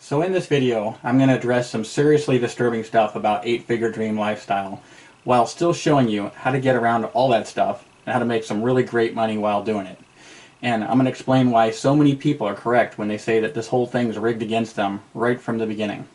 So in this video, I'm going to address some seriously disturbing stuff about 8-figure dream lifestyle, while still showing you how to get around all that stuff and how to make some really great money while doing it. And I'm going to explain why so many people are correct when they say that this whole thing's rigged against them right from the beginning.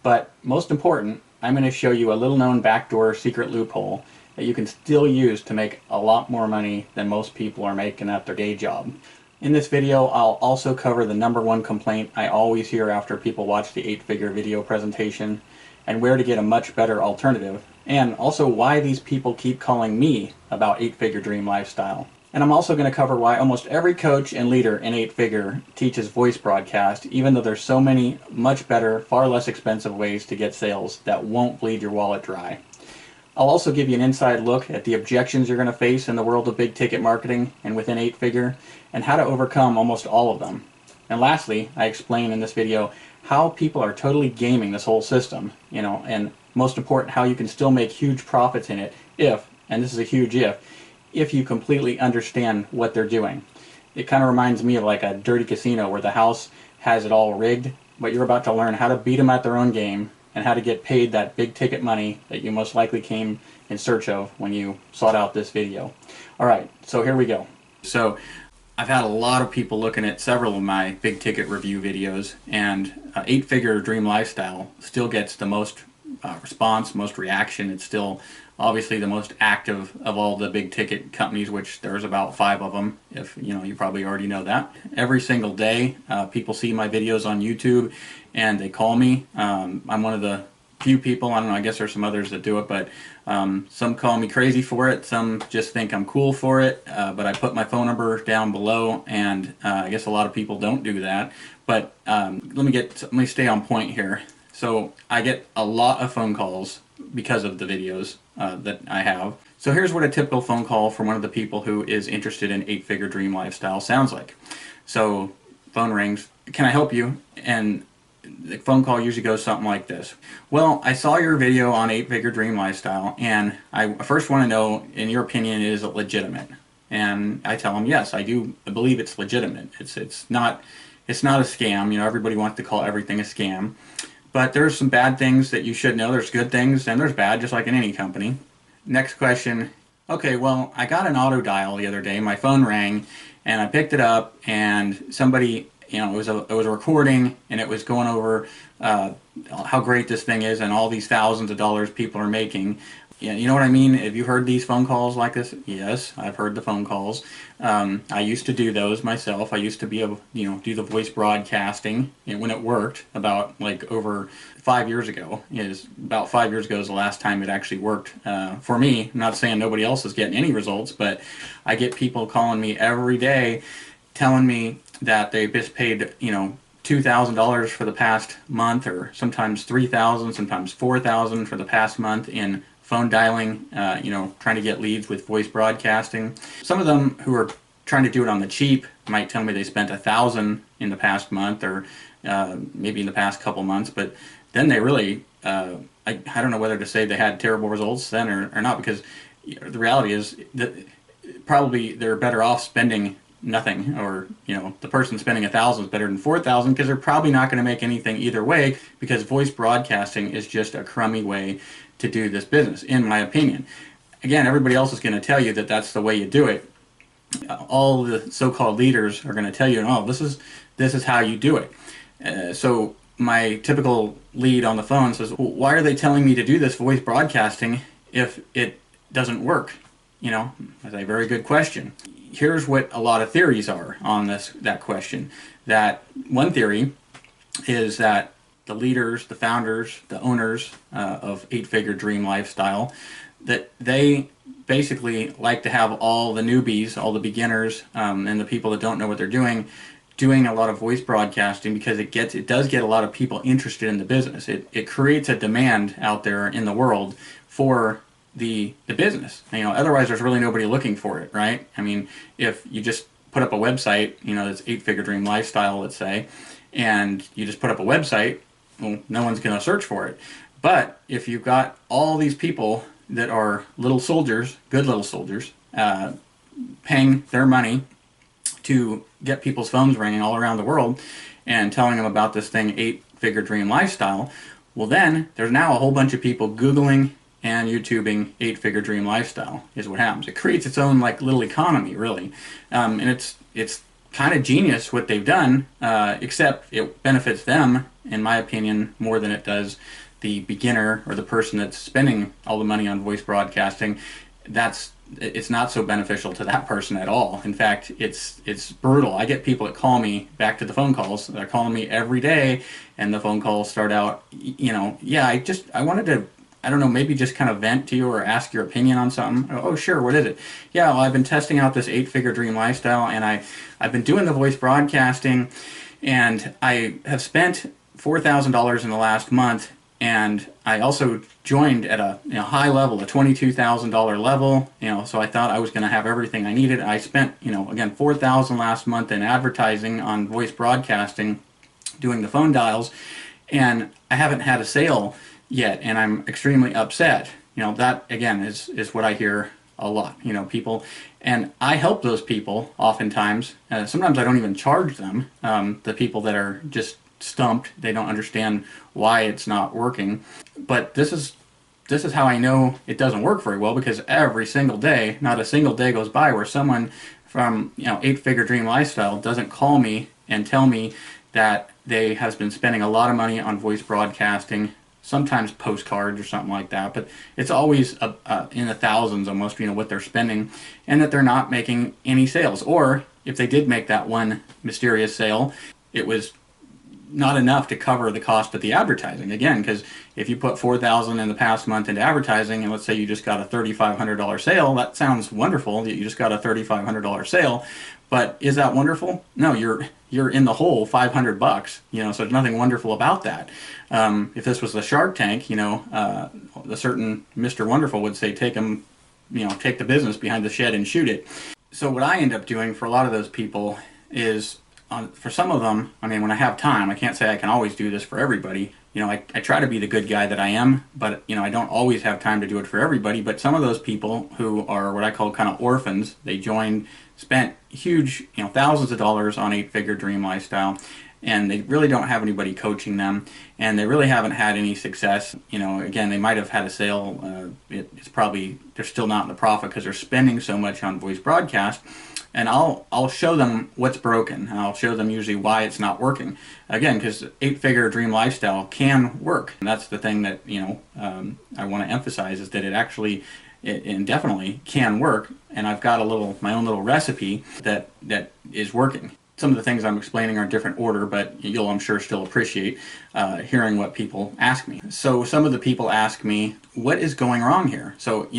But most important, I'm going to show you a little known backdoor secret loophole that you can still use to make a lot more money than most people are making at their day job. In this video, I'll also cover the #1 complaint I always hear after people watch the 8-figure video presentation, and where to get a much better alternative, and also why these people keep calling me about 8-figure dream lifestyle. And I'm also going to cover why almost every coach and leader in 8-figure teaches voice broadcast, even though there's so many much better, far less expensive ways to get sales that won't bleed your wallet dry. I'll also give you an inside look at the objections you're going to face in the world of big ticket marketing and within 8-figure, and how to overcome almost all of them. And lastly, I explain in this video how people are totally gaming this whole system, and most important, how you can still make huge profits in it if, and this is a huge if you completely understand what they're doing. It kind of reminds me of like a dirty casino where the house has it all rigged, but you're about to learn how to beat them at their own game and how to get paid that big ticket money that you most likely came in search of when you sought out this video. Alright, so here we go. So I've had a lot of people looking at several of my big ticket review videos, and 8-figure dream lifestyle still gets the most response, most reaction. It's still obviously the most active of all the big ticket companies, which there's about 5 of them, if you probably already know that. Every single day people see my videos on YouTube and they call me. I'm one of the few people, I don't know, I guess there's some others that do it, but some call me crazy for it, some just think I'm cool for it, but I put my phone number down below, and I guess a lot of people don't do that. But let me stay on point here. So I get a lot of phone calls because of the videos that I have. So here's what a typical phone call from one of the people who is interested in 8-figure dream lifestyle sounds like. So phone rings, "Can I help you?" And the phone call usually goes something like this. "Well, I saw your video on 8-figure dream lifestyle, and I first want to know, in your opinion, is it legitimate?" And I tell them, yes, I do believe it's legitimate. It's not a scam. Everybody wants to call everything a scam. But there's some bad things that you should know. There's good things and there's bad, just like in any company. Next question. "Okay, well, I got an auto dial the other day. My phone rang, and I picked it up, and somebody, it was a recording, and it was going over how great this thing is and all these thousands of dollars people are making." You know what I mean? Have you heard these phone calls like this? Yes, I've heard the phone calls. I used to do those myself. I used to be able, do the voice broadcasting when it worked about over 5 years ago. About 5 years ago is the last time it actually worked for me. I'm not saying nobody else is getting any results, but I get people calling me every day telling me that they just paid, $2,000 for the past month, or sometimes $3,000, sometimes $4,000 for the past month in phone dialing, trying to get leads with voice broadcasting. Some of them who are trying to do it on the cheap might tell me they spent $1,000 in the past month, or maybe in the past couple months, but then they really, I don't know whether to say they had terrible results then or not, because the reality is that probably they're better off spending nothing, or the person spending $1,000 is better than $4,000, because they're probably not going to make anything either way, because voice broadcasting is just a crummy way to do this business, in my opinion. Again, everybody else is going to tell you that that's the way you do it. All the so-called leaders are going to tell you, "Oh, this is how you do it." So my typical lead on the phone says, "Well, why are they telling me to do this voice broadcasting if it doesn't work?" That's a very good question. Here's what a lot of theories are on that question. That one theory is that the leaders, the founders, the owners of 8-figure dream lifestyle, that they basically like to have all the newbies, all the beginners, and the people that don't know what they're doing a lot of voice broadcasting, because it does get a lot of people interested in the business. It creates a demand out there in the world for the business. Otherwise there's really nobody looking for it, right? I mean, if you just put up a website, that's 8-figure dream lifestyle, let's say, and you just put up a website, well, no one's going to search for it. But if you've got all these people that are little soldiers, good little soldiers, paying their money to get people's phones ringing all around the world, and telling them about this thing, 8-Figure Dream Lifestyle, well then there's now a whole bunch of people Googling and YouTubing 8-Figure Dream Lifestyle is what happens. It creates its own like little economy, really. And it's kind of genius what they've done, except it benefits them, in my opinion, more than it does the beginner or the person that's spending all the money on voice broadcasting. It's not so beneficial to that person at all. In fact, it's brutal. I get people that call me, back to the phone calls, they're calling me every day, and the phone calls start out, yeah, I wanted to, I don't know, maybe just kind of vent to you or ask your opinion on something. Oh, sure, what is it? Yeah, well, I've been testing out this 8-Figure Dream Lifestyle, and I've been doing the voice broadcasting, and I have spent $4,000 in the last month, and I also joined at a high level, a $22,000 level, so I thought I was going to have everything I needed. I spent, again, $4,000 last month in advertising on voice broadcasting, doing the phone dials, and I haven't had a sale yet, and I'm extremely upset. That again is what I hear a lot. People, and I help those people oftentimes. Sometimes I don't even charge them. The people that are just stumped, they don't understand why it's not working. But this is how I know it doesn't work very well, because every single day, not a single day goes by where someone from 8-Figure Dream Lifestyle doesn't call me and tell me that they have been spending a lot of money on voice broadcasting, sometimes postcards or something like that, but it's always in the thousands almost, what they're spending, and that they're not making any sales. Or if they did make that one mysterious sale, it was not enough to cover the cost of the advertising. Again, because if you put $4,000 in the past month into advertising, and let's say you just got a $3,500 sale, that sounds wonderful that you just got a $3,500 sale. But is that wonderful? No, you're in the hole $500. So there's nothing wonderful about that. If this was the Shark Tank, the certain Mr. Wonderful would say, take the business behind the shed and shoot it. So what I end up doing for a lot of those people is, for some of them, when I have time, I can't say I can always do this for everybody. I try to be the good guy that I am, but I don't always have time to do it for everybody. But some of those people who are what I call kind of orphans, they joined, spent huge, thousands of dollars on 8-Figure Dream Lifestyle, and they really don't have anybody coaching them, and they really haven't had any success. Again, they might have had a sale. It's probably, they're still not in the profit because they're spending so much on voice broadcast. And I'll show them what's broken. I'll show them usually why it's not working. Again, because 8-Figure Dream Lifestyle can work. And that's the thing that I want to emphasize, is that it actually, it definitely can work. And I've got my own little recipe that is working. Some of the things I'm explaining are in different order, but you'll, I'm sure, still appreciate hearing what people ask me. So some of the people ask me, what is going wrong here? So,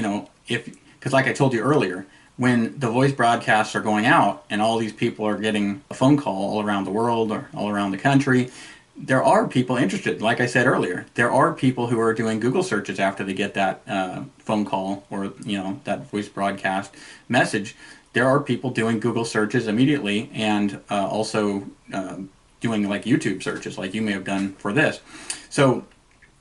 because like I told you earlier, when the voice broadcasts are going out and all these people are getting a phone call all around the world or all around the country, there are people interested. Like I said earlier, there are people who are doing Google searches after they get that phone call or that voice broadcast message. There are people doing Google searches immediately, and also doing like YouTube searches like you may have done for this. So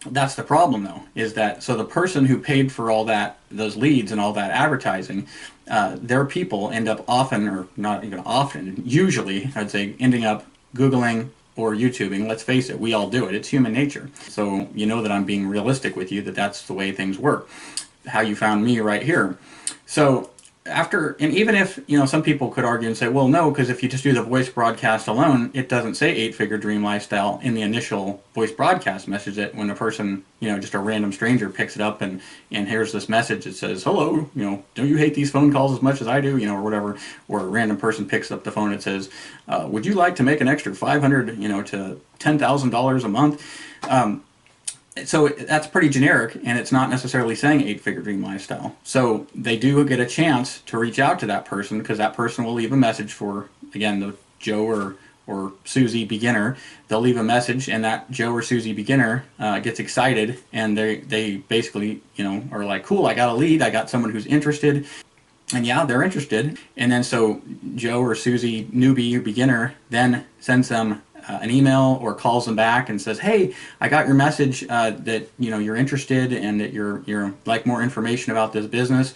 that's the problem, though, is that so the person who paid for all those leads and all that advertising, their people end up often, or not even often, usually I'd say, ending up Googling or YouTubing. Let's face it, we all do it. It's human nature. So that I'm being realistic with you, that that's the way things work. How you found me right here. So and even if, some people could argue and say, well, no, because if you just do the voice broadcast alone, it doesn't say 8-Figure Dream Lifestyle in the initial voice broadcast message, that when a person, just a random stranger picks it up and here's this message that says, hello, don't you hate these phone calls as much as I do, or whatever, or a random person picks up the phone and says, would you like to make an extra $500, to $10,000 a month? So that's pretty generic, and it's not necessarily saying 8-Figure Dream Lifestyle. So they do get a chance to reach out to that person, because that person will leave a message for, again, the Joe or Susie beginner. They'll leave a message, and that Joe or Susie beginner gets excited, and they basically, are like, cool, I got a lead, I got someone who's interested. And yeah, they're interested. And then so Joe or Susie, newbie or beginner, then sends them an email or calls them back and says, hey, I got your message that you're interested and that you're like more information about this business.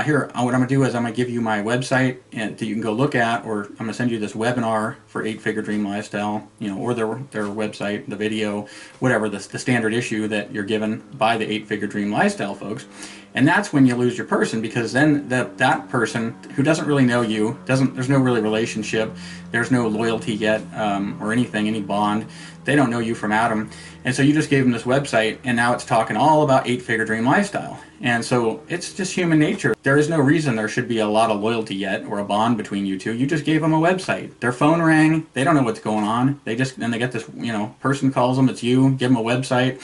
Here, what I'm going to do is I'm going to give you my website that you can go look at, or I'm going to send you this webinar for 8-Figure Dream Lifestyle, or their website, the video, whatever, the standard issue that you're given by the 8-Figure Dream Lifestyle folks. And that's when you lose your person, because then that person who doesn't really know you, there's no really relationship, there's no loyalty yet, or anything, any bond. They don't know you from Adam. And so you just gave them this website, and now it's talking all about 8-Figure Dream Lifestyle. And so it's just human nature. There is no reason there should be a lot of loyalty yet or a bond between you two. You just gave them a website. Their phone rang. They don't know what's going on. They get this, person calls them. It's you. Give them a website,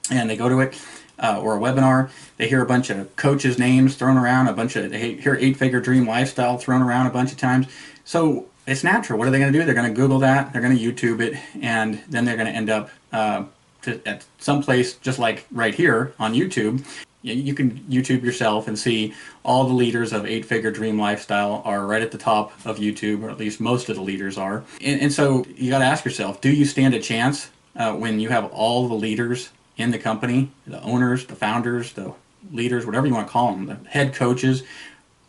and they go to it. Or a webinar, they hear a bunch of coaches' names thrown around, they hear 8-Figure Dream Lifestyle thrown around a bunch of times. So it's natural. What are they going to do? They're going to Google that, they're going to YouTube it, and then they're going to end up at some place just like right here on YouTube. You can YouTube yourself and see all the leaders of 8-Figure Dream Lifestyle are right at the top of YouTube, or at least most of the leaders are. And so you got to ask yourself, do you stand a chance when you have all the leaders in the company, the owners, the founders, the leaders, whatever you want to call them, the head coaches?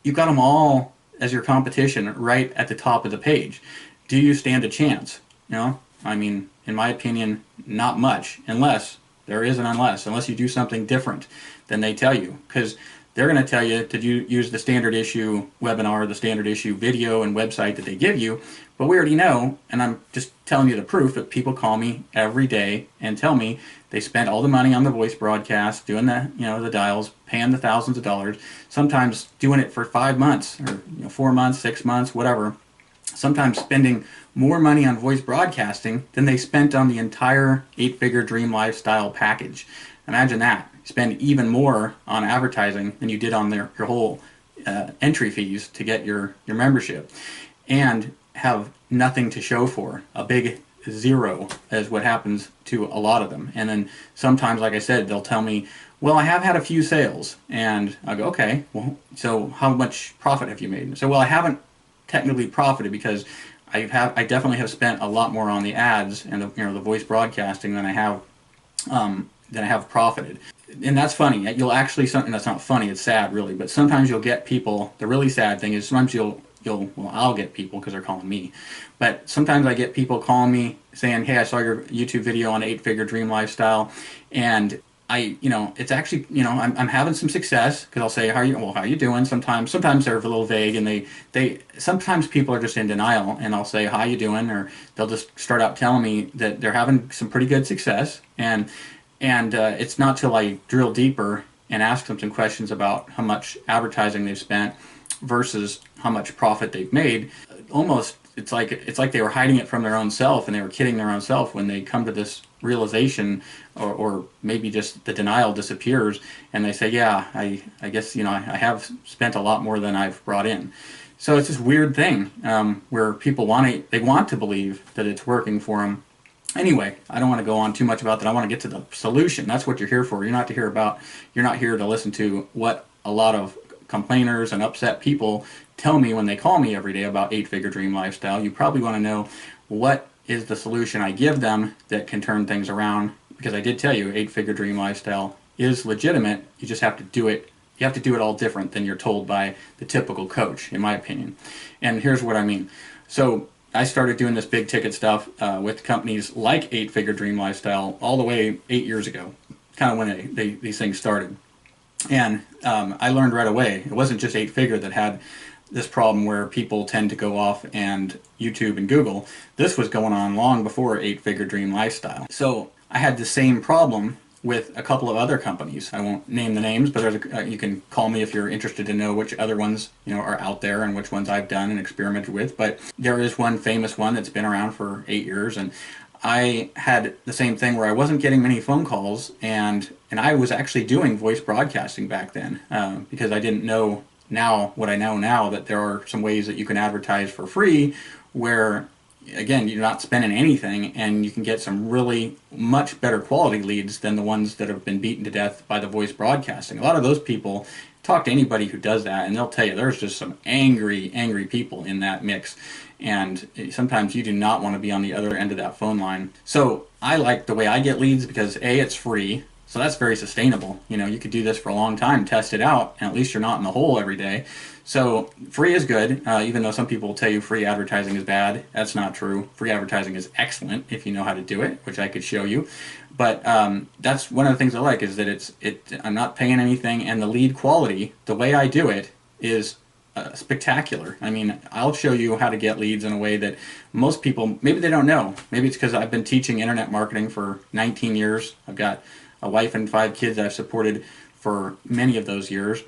You've got them all as your competition right at the top of the page. Do you stand a chance? In my opinion, not much, unless you do something different than they tell you, because they're going to tell you to use the standard issue webinar, the standard issue video and website that they give you. But we already know, and I'm just telling you the proof, that people call me every day and tell me they spent all the money on the voice broadcast, doing the dials, paying the thousands of dollars, sometimes doing it for 5 months or 4 months, 6 months, whatever. Sometimes spending more money on voice broadcasting than they spent on the entire 8-Figure Dream Lifestyle package. Imagine that. Spend even more on advertising than you did on your whole entry fees to get your membership, and have nothing to show for. A big zero is what happens to a lot of them. And then sometimes, like I said, they'll tell me, well, I have had a few sales. And I'll go, okay, well, so how much profit have you made? So, well, I haven't technically profited, because I definitely have spent a lot more on the ads and the voice broadcasting than I have profited. And that's funny. You'll actually, something that's not funny, it's sad really, but sometimes you'll get people, the really sad thing is sometimes I'll get people, because they're calling me, but sometimes I get people calling me saying, hey, I saw your YouTube video on 8-Figure Dream Lifestyle, and it's actually, I'm having some success, because I'll say, how are you doing? Sometimes they're a little vague, and sometimes people are just in denial, and I'll say, how you doing? Or they'll just start out telling me that they're having some pretty good success, and it's not till I drill deeper and ask them some questions about how much advertising they've spent versus how much profit they've made. Almost, it's like they were hiding it from their own self, and they were kidding their own self when they come to this realization, or maybe just the denial disappears, and they say, yeah, I guess I have spent a lot more than I've brought in. So it's this weird thing where people want to believe that it's working for them. Anyway, I don't want to go on too much about that. I want to get to the solution. That's what you're here for. You're not here to listen to what a lot of complainers and upset people tell me when they call me every day about 8-Figure Dream Lifestyle. You probably want to know what is the solution I give them that can turn things around, because I did tell you 8-Figure Dream Lifestyle is legitimate. You just have to do it. You have to do it all different than you're told by the typical coach, in my opinion. And here's what I mean. So I started doing this big ticket stuff with companies like 8-Figure Dream Lifestyle all the way 8 years ago, kind of when these things started. And I learned right away, it wasn't just 8-Figure that had this problem where people tend to go off and YouTube and Google. This was going on long before 8-Figure Dream Lifestyle. So I had the same problem with a couple of other companies. I won't name the names, but you can call me if you're interested to know which other ones are out there and which ones I've done and experimented with. But there is one famous one that's been around for 8 years, and I had the same thing where I wasn't getting many phone calls, and I was actually doing voice broadcasting back then because I didn't know what I know now, that there are some ways that you can advertise for free where, again, you're not spending anything, and you can get some really much better quality leads than the ones that have been beaten to death by the voice broadcasting. A lot of those people, talk to anybody who does that, and they'll tell you there's just some angry people in that mix, and sometimes you do not want to be on the other end of that phone line. So I like the way I get leads because A, it's free, So that's very sustainable. You know, you could do this for a long time, test it out, and at least you're not in the hole every day. So free is good, even though some people will tell you free advertising is bad. That's not true. Free advertising is excellent if you know how to do it, which I could show you. But that's one of the things I like, is that I'm not paying anything, and the lead quality, the way I do it, is spectacular. I mean, I'll show you how to get leads in a way that most people, maybe they don't know. Maybe it's because I've been teaching internet marketing for 19 years. I've got a wife and 5 kids I've supported for many of those years.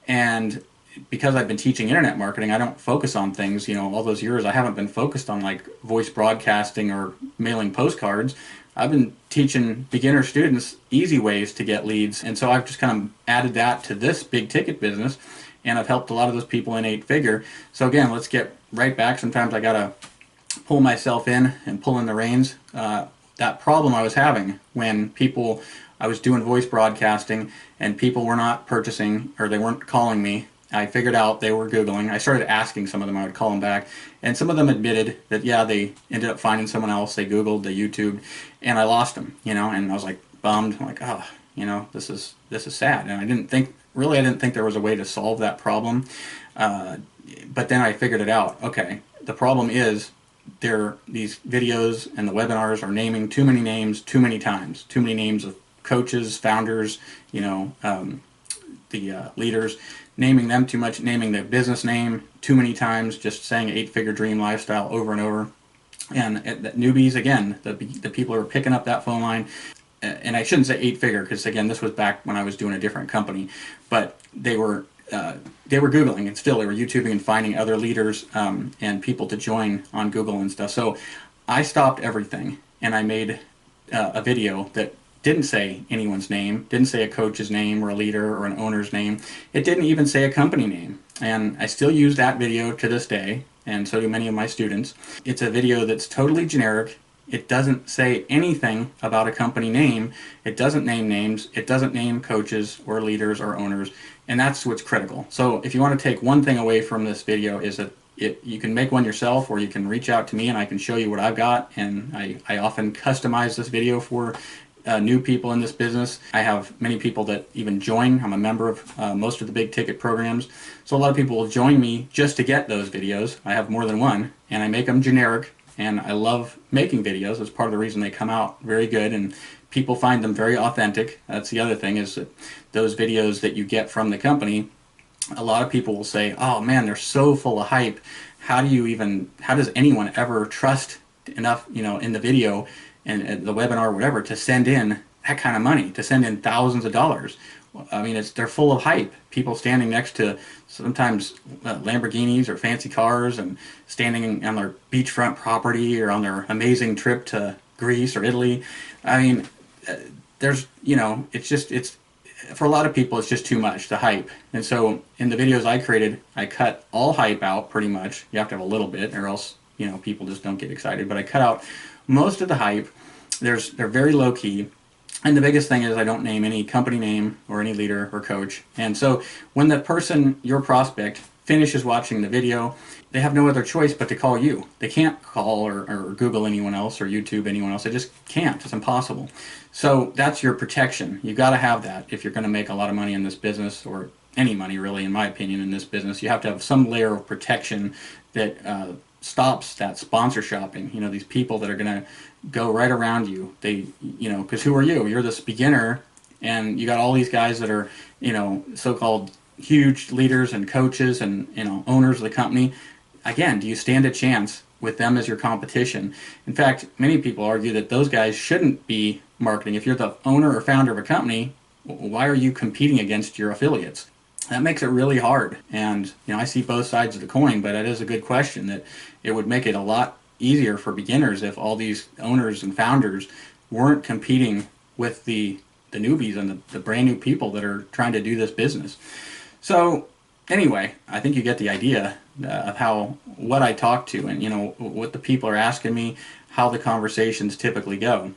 And because I've been teaching internet marketing, I don't focus on things, you know, all those years I haven't been focused on like voice broadcasting or mailing postcards. I've been teaching beginner students easy ways to get leads. And so I've just kind of added that to this big ticket business, and I've helped a lot of those people in 8-figure. So again, let's get right back. Sometimes I gotta pull myself in and pull in the reins. That problem I was having when I was doing voice broadcasting and people were not purchasing, or they weren't calling me. I figured out they were Googling. I started asking some of them. I would call them back, and some of them admitted that, yeah, they ended up finding someone else. They Googled, they YouTubed, and I lost them, you know, and I was like bummed. I'm like, oh, you know, this is sad. And I didn't think there was a way to solve that problem. But then I figured it out. Okay, the problem is these videos and the webinars are naming too many names too many times, too many names of coaches, founders, you know, the leaders, naming them too much, naming their business name too many times, just saying 8-figure dream lifestyle over and over. And the newbies, again, the people who are picking up that phone line, and I shouldn't say 8-figure, because again, this was back when I was doing a different company, but they were Googling, and still they were YouTubing and finding other leaders and people to join on Google and stuff. So I stopped everything, and I made a video that didn't say anyone's name, didn't say a coach's name or a leader or an owner's name. It didn't even say a company name. And I still use that video to this day, and so do many of my students. It's a video that's totally generic. It doesn't say anything about a company name. It doesn't name names. It doesn't name coaches or leaders or owners. And that's what's critical. So if you want to take one thing away from this video, is that you can make one yourself, or you can reach out to me and I can show you what I've got. And I often customize this video for new people in this business. I have many people that even join. I'm a member of most of the big ticket programs. So a lot of people will join me just to get those videos. I have more than one, and I make them generic. And I love making videos. That's part of the reason they come out very good, and people find them very authentic. That's the other thing, is that those videos that you get from the company, a lot of people will say, oh man, they're so full of hype. How does anyone ever trust enough, you know, in the video and the webinar or whatever, to send in that kind of money, to send in thousands of dollars? I mean, they're full of hype. People standing next to sometimes Lamborghinis or fancy cars, and standing on their beachfront property or on their amazing trip to Greece or Italy. I mean, there's, you know, it's for a lot of people, it's just too much, the hype. And so in the videos I created, I cut all hype out pretty much. You have to have a little bit, or else, you know, people just don't get excited. But I cut out most of the hype. They're very low key. And the biggest thing is I don't name any company name or any leader or coach. And so when the person, your prospect, finishes watching the video, they have no other choice but to call you. They can't call or Google anyone else or YouTube anyone else. They just can't. It's impossible. So that's your protection. You've got to have that if you're going to make a lot of money in this business, or any money really, in my opinion, in this business. You have to have some layer of protection that stops that sponsor shopping. You know, these people that are going to go right around you. They, you know, because who are you? You're this beginner, and you got all these guys that are, you know, so-called huge leaders and coaches and, you know, owners of the company. Again, do you stand a chance with them as your competition? In fact, many people argue that those guys shouldn't be marketing. If you're the owner or founder of a company, why are you competing against your affiliates? That makes it really hard. And, you know, I see both sides of the coin, but it is a good question, that it would make it a lot easier for beginners if all these owners and founders weren't competing with the newbies and the brand new people that are trying to do this business. So anyway, I think you get the idea of what I talk to, and, you know, what the people are asking me, how the conversations typically go.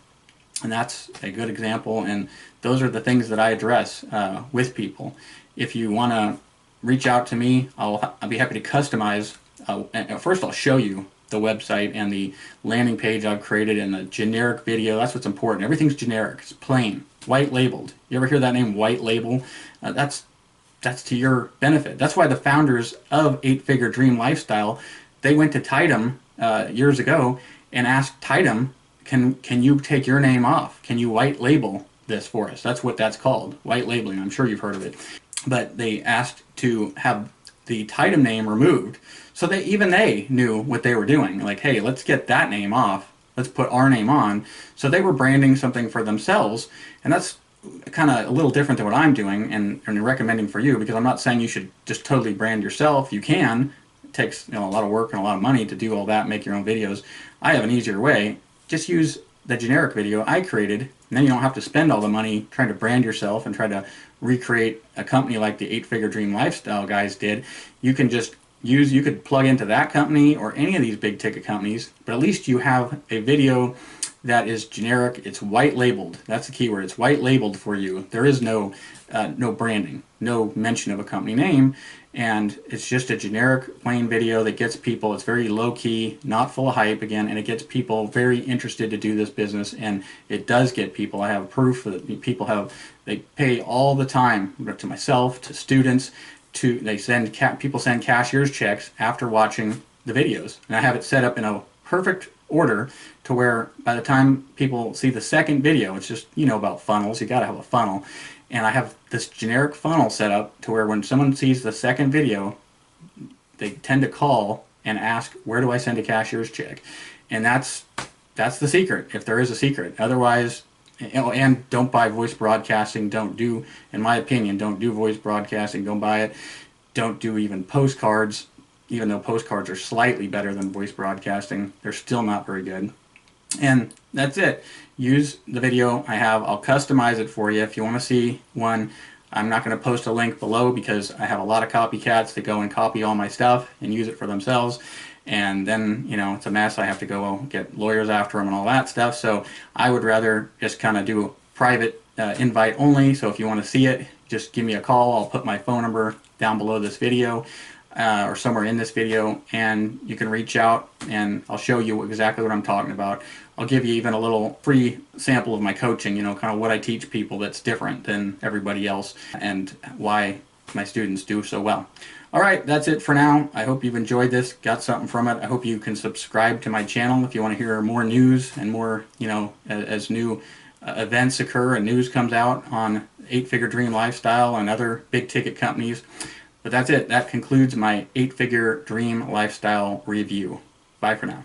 And that's a good example, and those are the things that I address with people. If you want to reach out to me, I'll be happy to customize. First, I'll show you the website and the landing page I've created and the generic video. That's what's important. Everything's generic. It's plain, white labeled. You ever hear that name, white label? That's to your benefit. That's why the founders of 8-Figure Dream Lifestyle, they went to Titan years ago and asked Titan, can you take your name off? Can you white label this for us? That's what that's called, white labeling. I'm sure you've heard of it. But they asked to have the Titan name removed, so even they knew what they were doing. Like, hey, let's get that name off. Let's put our name on. So they were branding something for themselves, and that's kind of a little different than what I'm doing and recommending for you, because I'm not saying you should just totally brand yourself. You can. It takes a lot of work and a lot of money to do all that, make your own videos. I have an easier way. Just use the generic video I created, and then you don't have to spend all the money trying to brand yourself and try to recreate a company like the 8-Figure Dream Lifestyle guys did. You can just you could plug into that company or any of these big ticket companies, but at least you have a video that is generic. It's white labeled. That's the key word. It's white labeled for you. There is no branding, no mention of a company name, and it's just a generic plain video that gets people. It's very low key, not full of hype again, and it gets people very interested to do this business, and it does get people. I have proof that they pay all the time, to myself, to students, people send cashier's checks after watching the videos, and I have it set up in a perfect order to where by the time people see the second video, it's just, about funnels, you got to have a funnel, and I have this generic funnel set up to where when someone sees the second video, they tend to call and ask, where do I send a cashier's check? And that's the secret, if there is a secret. Otherwise, and don't buy voice broadcasting. In my opinion, don't do voice broadcasting. Don't buy it. Don't do even postcards. Even though postcards are slightly better than voice broadcasting, they're still not very good. And that's it. Use the video I have. I'll customize it for you. If you want to see one, I'm not going to post a link below because I have a lot of copycats that go and copy all my stuff and use it for themselves. And then, it's a mess. I have to go get lawyers after them and all that stuff. So I would rather just kind of do a private invite only. So if you want to see it, just give me a call. I'll put my phone number down below this video. Or somewhere in this video, and you can reach out and I'll show you exactly what I'm talking about. I'll give you even a little free sample of my coaching, kind of what I teach people that's different than everybody else and why my students do so well. All right, that's it for now. I hope you've enjoyed this, got something from it. I hope you can subscribe to my channel if you want to hear more news and more, as new events occur and news comes out on 8-Figure Dream Lifestyle and other big ticket companies. But that's it. That concludes my 8-Figure Dream Lifestyle review. Bye for now.